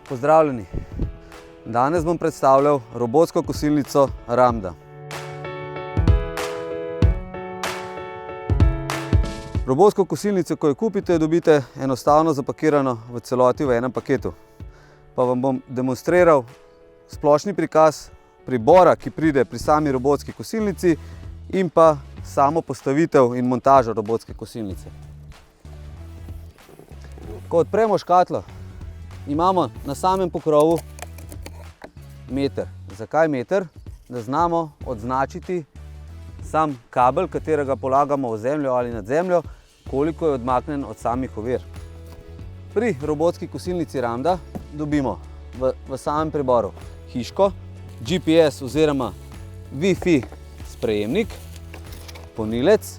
Pozdravljeni! Danes bom predstavljal robotsko kosilnico Ramda. Robotsko kosilnico, ko jo kupite, dobite enostavno zapakirano v celoti v enem paketu. Pa vam bom demonstriral splošni prikaz pribora, ki pride pri sami robotski kosilnici in pa samo postavitev in montažo robotske kosilnice. Ko odpremo škatlo, imamo na samem pokrovu meter. Zakaj meter? Da znamo odznačiti sam kabel, katerega polagamo v zemljo ali nad zemljo, koliko je odmaknjen od samih ovir. Pri robotski kosilnici Ramda dobimo v samem priboru hiško, GPS oziroma Wi-Fi sprejemnik, polnilec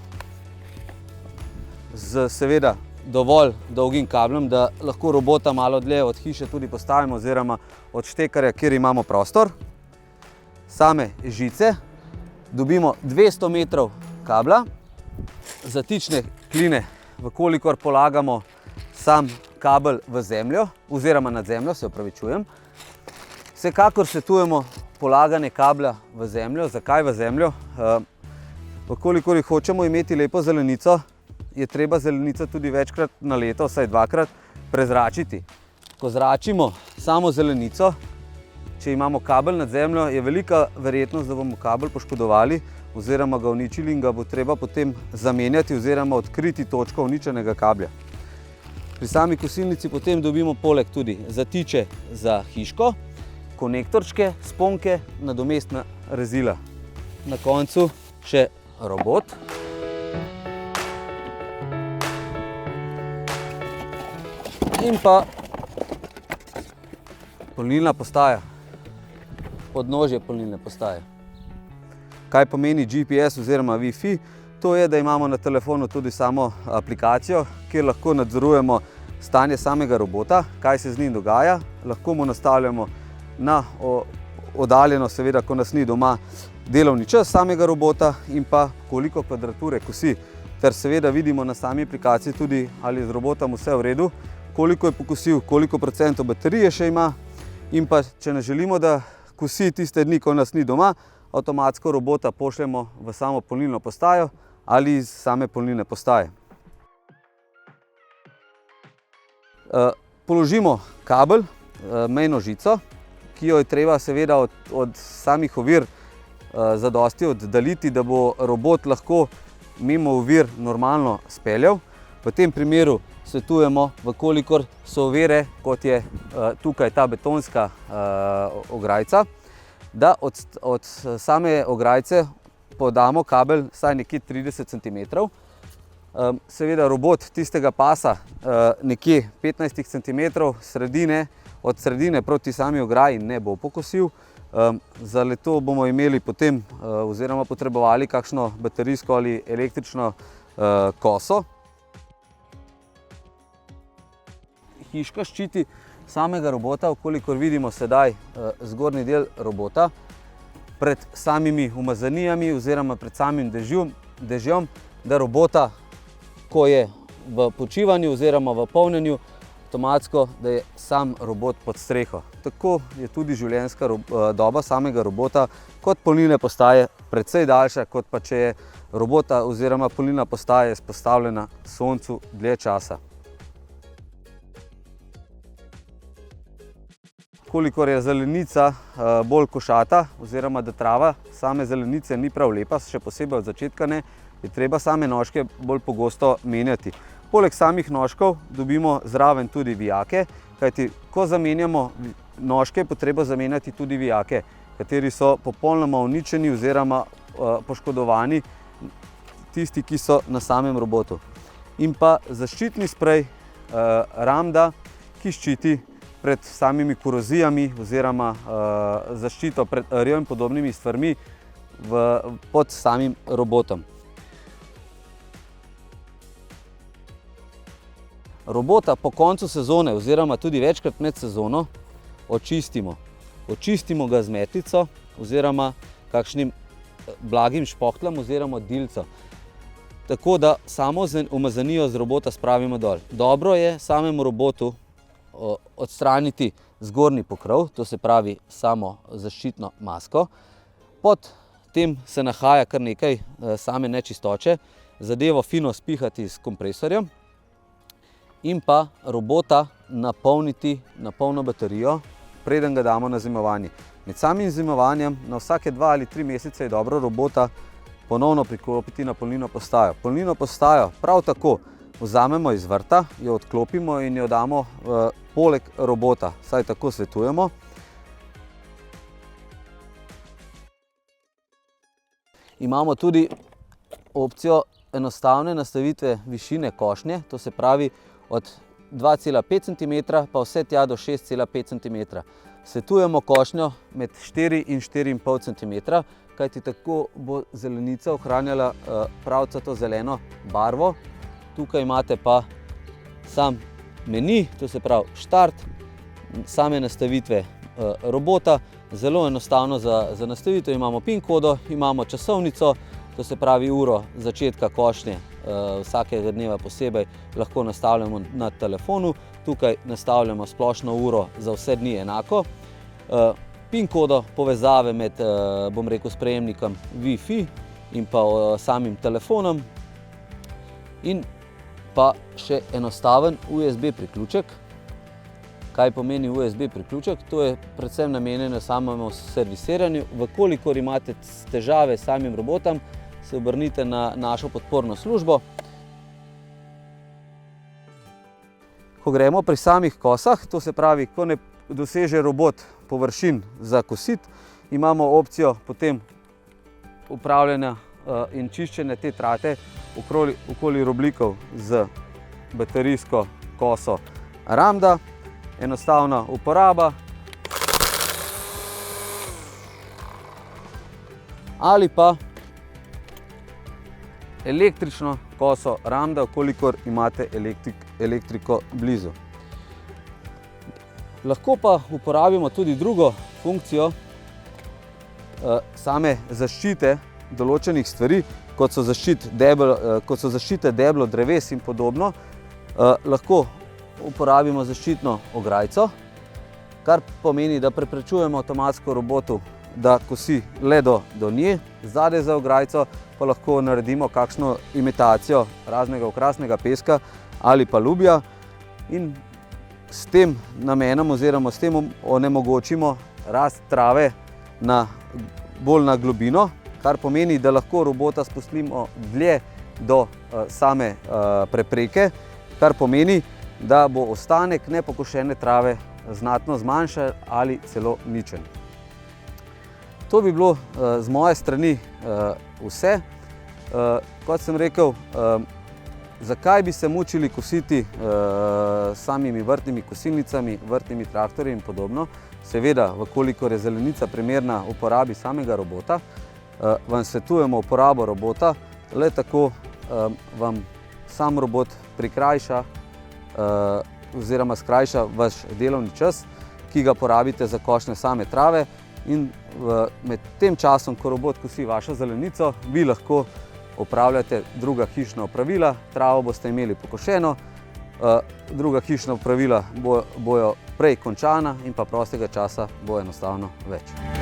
z seveda dovolj dolgim kablom, da lahko robota malo dlje od hiše tudi postavimo oziroma od štekarja, kjer imamo prostor. Same žice, dobimo 200 metrov kabla, zatične kline, vkolikor polagamo sam kabel v zemljo oziroma nad zemljo, se opravičujem. Vsekakor svetujemo polaganje kabla v zemljo. Zakaj v zemljo? Vkolikor hočemo imeti lepo zelenico, je treba zelenico tudi večkrat na leto, vsaj dvakrat, prezračiti. Ko zračimo samo zelenico, če imamo kabel nad zemljo, je velika verjetnost, da bomo kabel poškodovali oziroma ga uničili in ga bo treba potem zamenjati oziroma odkriti točko uničenega kablja. Pri sami kosilnici potem dobimo poleg tudi zatiče za hiško, konektorčke, sponke, nadomestna rezila. Na koncu še robot. In pa polnilna postaja, podnožje polnilne postaje. Kaj pomeni GPS oziroma Wi-Fi? To je, da imamo na telefonu tudi samo aplikacijo, kjer lahko nadzorujemo stanje samega robota, kaj se z njim dogaja. Lahko mu nastavljamo na oddaljeno, seveda, ko nas ni doma, delovni čas samega robota in pa koliko kvadrature kosi. Ter seveda vidimo na sami aplikaciji tudi, ali je z robotom vse v redu, koliko je pokosil, koliko procentov baterije še ima in pa, če ne želimo, da kosi tiste dni, ko nas ni doma, avtomatsko robota pošljemo v samo polnilno postajo ali iz same polnilne postaje. Položimo kabel, mejno žico, ki jo je treba seveda od samih ovir zadosti oddaljiti, da bo robot lahko mimo ovir normalno speljal. V tem primeru svetujemo, vkolikor so ovire, kot je tukaj ta betonska ograjca, da od same ograjce podamo kabel vsaj nekje 30 cm. Seveda robot tistega pasa nekje 15 cm od sredine proti sami ograji ne bo pokosil. Za leto bomo imeli potem oziroma potrebovali kakšno baterijsko ali električno koso. Hiška ščiti samega robota, vkolikor vidimo sedaj zgornji del robota, pred samimi umazanijami oziroma pred samim dežjem, da robota, ko je v počivanju oziroma v polnjenju, avtomatsko, da je sam robot pod streho. Tako je tudi življenjska doba samega robota kot polnilne postaje precej daljša, kot pa če je robota oziroma polnilna postaja izpostavljena soncu dlje časa. Kolikor je zelenica bolj košata oziroma da trava same zelenice ni prav lepa, še posebej od začetka ne, je treba same nožke bolj pogosto menjati. Poleg samih nožkov dobimo zraven tudi vijake, kajti ko zamenjamo nožke, je potreba zamenjati tudi vijake, kateri so popolnoma uničeni oziroma poškodovani, tisti, ki so na samem robotu. In pa zaščitni sprej Ramda, ki ščiti pred samimi korozijami oziroma zaščito pred rjo in podobnimi stvarmi pod samim robotom. Robota po koncu sezone oziroma tudi večkrat med sezono očistimo. Očistimo ga z metlico oziroma kakšnim blagim špohtlom oziroma dilco. Tako da samo umazanijo z robota spravimo dol. Dobro je samemu robotu odstraniti zgornji pokrov, to se pravi samo zaščitno masko. Pod tem se nahaja kar nekaj same nečistoče, zadevo fino spihati s kompresorjem in pa robota napolniti na polno baterijo, preden ga damo na zimovanje. Med samim zimovanjem na vsake 2 ali 3 mesece je dobro robota ponovno priklopiti na polnilno postajo. Polnilno postajo prav tako vzamemo iz vrta, jo odklopimo in jo damo poleg robota, saj tako svetujemo. Imamo tudi opcijo enostavne nastavitve višine košnje, to se pravi od 2,5 cm pa vse tja do 6,5 cm. Svetujemo košnjo med 4 in 4,5 cm, kajti tako bo zelenica ohranjala pravcato zeleno barvo. Tukaj imate pa sam meni, to se pravi štart, same nastavitve robota. Zelo enostavno za nastavitev, imamo PIN kodo, imamo časovnico, to se pravi uro začetka košnje vsakega dneva posebej lahko nastavljamo na telefonu. Tukaj nastavljamo splošno uro za vse dni enako. PIN kodo povezave med, bom rekel, sprejemnikom Wi-Fi in pa samim telefonom in pa še enostaven USB priključek. Kaj pomeni USB priključek? To je predvsem namenjeno samemu servisiranju. Vkolikor imate težave s samim robotom, se obrnite na našo podporno službo. Ko gremo pri samih kosah, to se pravi, ko ne doseže robot površin za kositi, imamo opcijo potem upravljanja in čiščenja te trate okoli roblikov z baterijsko koso Ramda. Enostavna uporaba. Ali pa električno koso Ramda, kolikor imate elektriko blizu. Lahko pa uporabimo tudi drugo funkcijo same zaščite določenih stvari, kot so zaščite deblo dreves in podobno. Lahko uporabimo zaščitno ograjico, kar pomeni, da preprečujemo avtomatsko robotu, da kosi le do nje. Zadaj za ograjico pa lahko naredimo kakšno imitacijo raznega okrasnega peska ali pa lubja in s tem namenom oziroma s tem onemogočimo rast trave bolj na globino, kar pomeni, da lahko robota spustimo dlje do same prepreke, kar pomeni, da bo ostanek nepokošene trave znatno zmanjšan ali celo ničen. To bi bilo z moje strani vse. Kot sem rekel, zakaj bi se mučili kositi samimi vrtnimi kosilnicami, vrtnimi traktorji in podobno? Seveda, vkolikor je zelenica primerna uporabi samega robota, vam svetujemo uporabo robota, le tako vam sam robot prikrajša oziroma skrajša vaš delovni čas, ki ga porabite za košnjo same trave, in med tem časom, ko robot kosi vašo zelenico, vi lahko opravljate druga hišna opravila, travo boste imeli pokošeno, druga hišna opravila bojo prej končana in pa prostega časa bo enostavno več.